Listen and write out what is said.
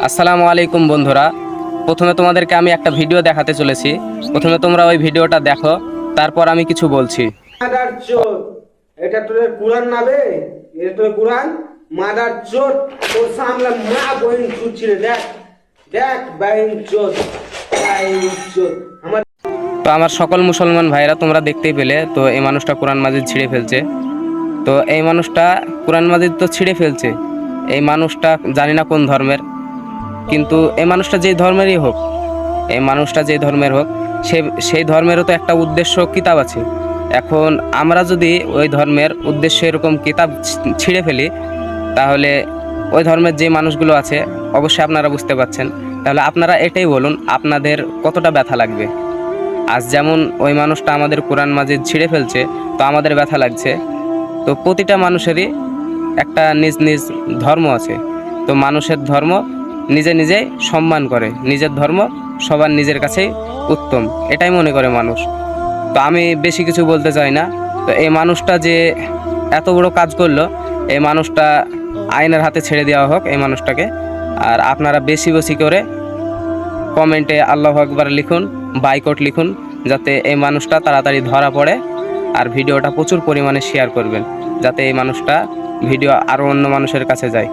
আসসালামু আলাইকুম বন্ধুরা। প্রথমে তোমাদেরকে আমি একটা ভিডিও দেখাতে চলেছি। প্রথমে তোমরা ওই ভিডিওটা দেখো, তারপর আমি কিছু বলছি। মাদার চোদ, এটা তোর কুরআন নাবে? এটা তোর কুরআন? মাদার চোদ, তোর সামনে মা বহিন চুচরে দেখ, দেখ বহিন চোদ, বহিন চোদ। আমার তো আমার সকল মুসলমান ভাইরা তোমরা দেখতেই পেলে, তো এই মানুষটা কোরআন মাজিদ ছিঁড়ে ফেলছে। তো এই মানুষটা কোরআন মাজিদ তো ছিঁড়ে ফেলছে, এই মানুষটা জানি না কোন ধর্মের, কিন্তু এই মানুষটা যেই ধর্মেরই হোক, এই মানুষটা যেই ধর্মের হোক, সেই ধর্মেরও তো একটা উদ্দেশ্য কিতাব আছে। এখন আমরা যদি ওই ধর্মের উদ্দেশ্য এরকম কিতাব ছিঁড়ে ফেলি, তাহলে ওই ধর্মের যে মানুষগুলো আছে অবশ্যই আপনারা বুঝতে পারছেন। তাহলে আপনারা এটাই বলুন আপনাদের কতটা ব্যথা লাগবে। আজ যেমন ওই মানুষটা আমাদের কোরআন মাজিদ ছিঁড়ে ফেলছে, তো আমাদের ব্যথা লাগছে। তো প্রতিটা মানুষেরই একটা নিজ নিজ ধর্ম আছে। তো মানুষের ধর্ম নিজে নিজেই সম্মান করে, নিজের ধর্ম সবার নিজের কাছেই উত্তম, এটাই মনে করে মানুষ। তো আমি বেশি কিছু বলতে চাই না। তো এই মানুষটা যে এত বড় কাজ করলো, এই মানুষটা আইনের হাতে ছেড়ে দেওয়া হোক এই মানুষটাকে। আর আপনারা বেশি বেশি করে কমেন্টে আল্লাহু আকবার লিখুন, বাইকট লিখুন, যাতে এই মানুষটা তাড়াতাড়ি ধরা পড়ে। আর ভিডিওটা প্রচুর পরিমাণে শেয়ার করবেন, যাতে এই মানুষটা ভিডিও আরও অন্য মানুষের কাছে যায়।